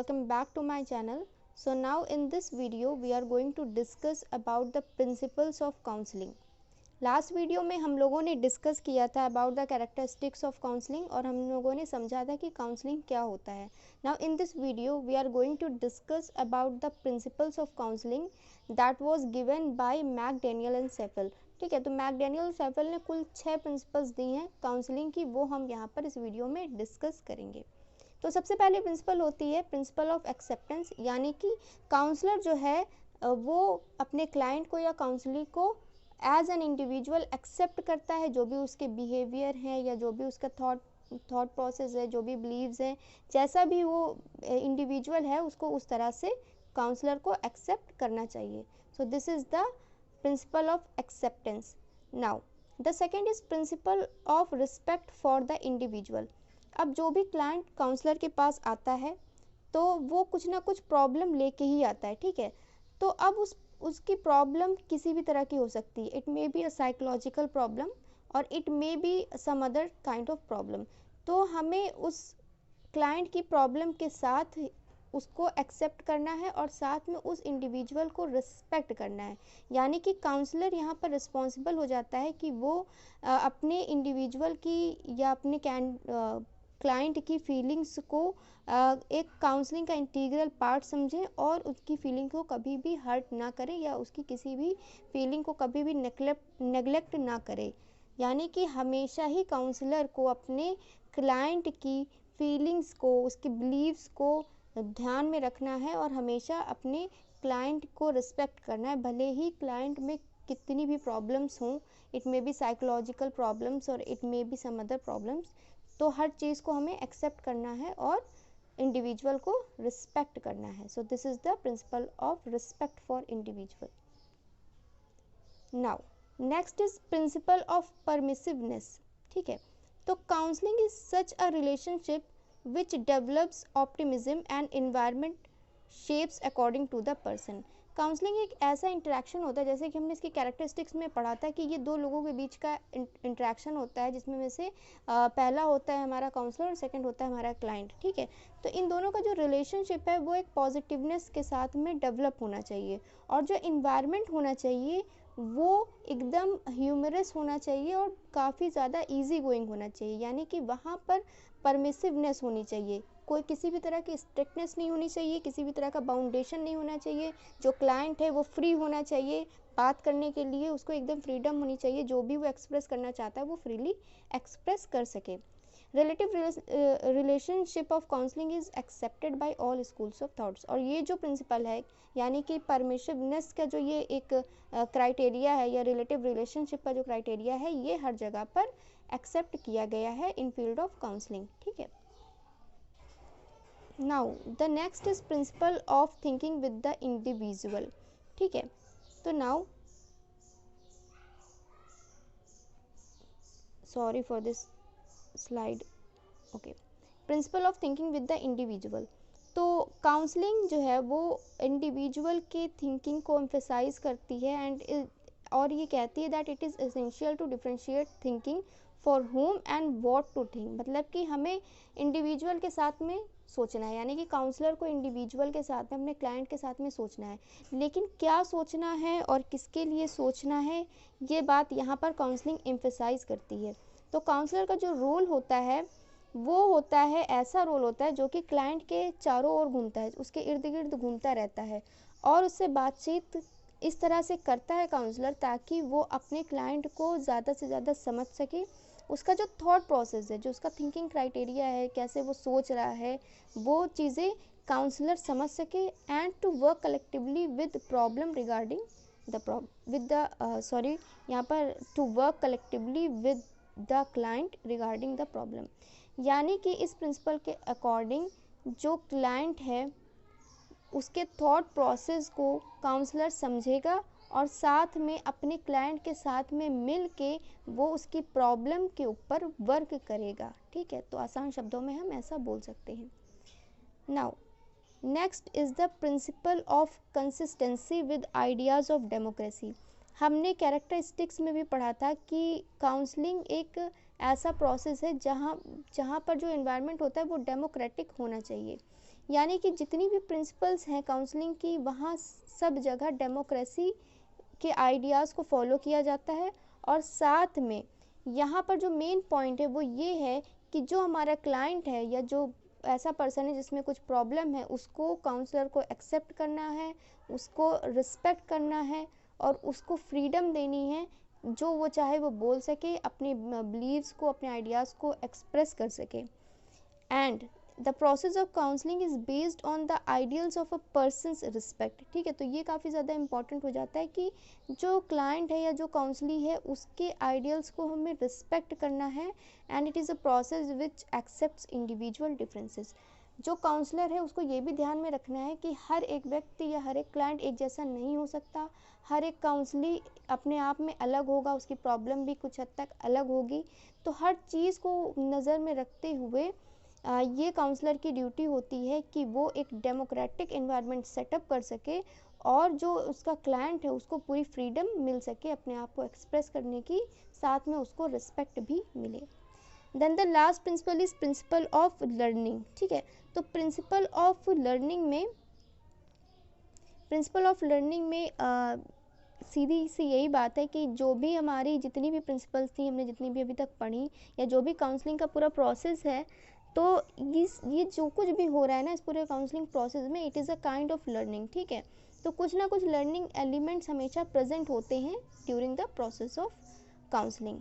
welcome back to my channel. So now in this video we are going to discuss about the principles of counseling. Last video में हम लोगों ने discuss किया था about the characteristics of counselling और हम लोगों ने समझा था कि काउंसलिंग क्या होता है. Now in this video we are going to discuss about the principles of counselling that was given by McDaniel and Shaftel. ठीक है, तो मैकडैनियल सेफल ने कुल 6 प्रिंसिपल्स दी हैं काउंसलिंग की, वो हम यहाँ पर इस वीडियो में डिस्कस करेंगे. तो सबसे पहले प्रिंसिपल होती है प्रिंसिपल ऑफ एक्सेप्टेंस, यानी कि काउंसलर जो है वो अपने क्लाइंट को या काउंसलर को एज एन इंडिविजुअल एक्सेप्ट करता है, जो भी उसके बिहेवियर हैं या जो भी उसका थॉट प्रोसेस है, जो भी बिलीव्स हैं, जैसा भी वो इंडिविजुअल है उसको उस तरह से काउंसलर को एक्सेप्ट करना चाहिए. सो this is the principle of acceptance. Now the second is principle of respect for the individual. अब जो भी क्लाइंट काउंसलर के पास आता है तो वो कुछ ना कुछ प्रॉब्लम लेके ही आता है. ठीक है, तो अब उसकी प्रॉब्लम किसी भी तरह की हो सकती है. It may be a psychological problem or it may be some other kind of problem. तो हमें उस क्लाइंट की प्रॉब्लम के साथ उसको एक्सेप्ट करना है और साथ में उस इंडिविजुअल को रिस्पेक्ट करना है. यानी कि काउंसलर यहाँ पर रिस्पॉन्सिबल हो जाता है कि वो अपने इंडिविजुअल की या अपने क्लाइंट की फीलिंग्स को एक काउंसलिंग का इंटीग्रल पार्ट समझें और उसकी फीलिंग को कभी भी हर्ट ना करें या उसकी किसी भी फीलिंग को कभी भी नेगलेक्ट ना करें. यानी कि हमेशा ही काउंसलर को अपने क्लाइंट की फीलिंग्स को, उसके बिलीव्स को ध्यान में रखना है और हमेशा अपने क्लाइंट को रिस्पेक्ट करना है, भले ही क्लाइंट में कितनी भी प्रॉब्लम्स हों. It may be psychological problems or it may be some other problems. तो हर चीज़ को हमें एक्सेप्ट करना है और इंडिविजुअल को रिस्पेक्ट करना है. So this is the principle of respect for individual. Now next is principle of permissiveness. ठीक है, तो counselling is such a relationship which develops optimism and environment shapes according to the person. Counselling एक ऐसा interaction होता है, जैसे कि हमने इसकी कैरेक्टरिस्टिक्स में पढ़ा था कि ये दो लोगों के बीच का इंटरेक्शन होता है, जिसमें में से पहला होता है हमारा काउंसलर और सेकंड होता है हमारा क्लाइंट. ठीक है, तो इन दोनों का जो रिलेशनशिप है वो एक पॉजिटिवनेस के साथ में डेवलप होना चाहिए और जो इन्वायरमेंट होना चाहिए वो एकदम ह्यूमरस होना चाहिए और काफ़ी ज़्यादा ईजी गोइंग होना चाहिए. यानी कि वहाँ पर परमिसिवनेस होनी चाहिए, कोई किसी भी तरह की स्ट्रिक्टनेस नहीं होनी चाहिए, किसी भी तरह का बाउंडेशन नहीं होना चाहिए. जो क्लाइंट है वो फ्री होना चाहिए बात करने के लिए, उसको एकदम फ्रीडम होनी चाहिए, जो भी वो एक्सप्रेस करना चाहता है वो फ्रीली एक्सप्रेस कर सके. Relative relationship of counselling is accepted by all schools of thoughts. और ये जो प्रिंसिपल है, यानी कि परमिसिवनेस का जो ये एक क्राइटेरिया है या रिलेटिव रिलेशनशिप का जो क्राइटेरिया है, ये हर जगह पर एक्सेप्ट किया गया है इन फील्ड ऑफ काउंसलिंग. ठीक है, now the next is principle of thinking with the individual. ठीक है, तो now sorry for this slide. Okay, principle of thinking with the individual. तो काउंसलिंग जो है वो इंडिविजुअल के थिंकिंग को एम्फेसाइज करती है एंड और ये कहती है that it is essential to differentiate thinking for whom and what to think. मतलब कि हमें इंडिविजुअल के साथ में सोचना है, यानी कि काउंसलर को इंडिविजुअल के साथ में, अपने क्लाइंट के साथ में सोचना है, लेकिन क्या सोचना है और किसके लिए सोचना है, ये बात यहाँ पर काउंसलिंग एम्फेसाइज करती है. तो काउंसलर का जो रोल होता है वो होता है, ऐसा रोल होता है जो कि क्लाइंट के चारों ओर घूमता है, उसके इर्द गिर्द घूमता रहता है और उससे बातचीत इस तरह से करता है काउंसलर ताकि वो अपने क्लाइंट को ज़्यादा से ज़्यादा समझ सके. उसका जो थॉट प्रोसेस है, जो उसका थिंकिंग क्राइटेरिया है, कैसे वो सोच रहा है, वो चीज़ें काउंसलर समझ सके and to work collectively with problem regarding यहाँ पर to work collectively with the client regarding the problem. यानी कि इस प्रिंसिपल के अकॉर्डिंग जो क्लाइंट है उसके थॉट प्रोसेस को काउंसलर समझेगा और साथ में अपने क्लाइंट के साथ में मिल के वो उसकी प्रॉब्लम के ऊपर वर्क करेगा. ठीक है, तो आसान शब्दों में हम ऐसा बोल सकते हैं. Now next is the principle of consistency with ideas of democracy. हमने कैरेक्टरिस्टिक्स में भी पढ़ा था कि काउंसलिंग एक ऐसा प्रोसेस है जहाँ पर जो एनवायरनमेंट होता है वो डेमोक्रेटिक होना चाहिए. यानी कि जितनी भी प्रिंसिपल्स हैं काउंसलिंग की, वहाँ सब जगह डेमोक्रेसी के आइडियाज़ को फॉलो किया जाता है। और साथ में यहाँ पर जो मेन पॉइंट है वो ये है कि जो हमारा क्लाइंट है या जो ऐसा पर्सन है जिसमें कुछ प्रॉब्लम है, उसको काउंसलर को एक्सेप्ट करना है, उसको रिस्पेक्ट करना है और उसको फ्रीडम देनी है, जो वो चाहे वो बोल सके, अपने बिलीव्स को, अपने आइडियाज़ को एक्सप्रेस कर सके। And the process of counselling is based on the ideals of a person's respect. ठीक है, तो ये काफ़ी ज़्यादा इंपॉर्टेंट हो जाता है कि जो क्लाइंट है या जो काउंसली है उसके आइडियल्स को हमें रिस्पेक्ट करना है। And it is a process which accepts individual differences. जो काउंसलर है उसको ये भी ध्यान में रखना है कि हर एक व्यक्ति या हर एक क्लाइंट एक जैसा नहीं हो सकता। हर एक काउंसली अपने आप में अलग होगा, उसकी प्रॉब्लम भी कुछ हद तक अलग होगी। तो हर चीज़ को नज़र में रखते हुए ये काउंसलर की ड्यूटी होती है कि वो एक डेमोक्रेटिक एनवायरनमेंट सेटअप कर सके और जो उसका क्लाइंट है उसको पूरी फ्रीडम मिल सके अपने आप को एक्सप्रेस करने की, साथ में उसको रिस्पेक्ट भी मिले। Then the last principle is principle of learning. ठीक है, तो प्रिंसिपल ऑफ लर्निंग में सीधी सी यही बात है कि जो भी हमारी जितनी भी प्रिंसिपल्स थी, हमने जितनी भी अभी तक पढ़ी, या जो भी काउंसलिंग का पूरा प्रोसेस है, तो ये जो कुछ भी हो रहा है ना इस पूरे काउंसलिंग प्रोसेस में, it is a kind of learning. ठीक है, तो कुछ ना कुछ लर्निंग एलिमेंट्स हमेशा प्रेजेंट होते हैं during the process of counselling.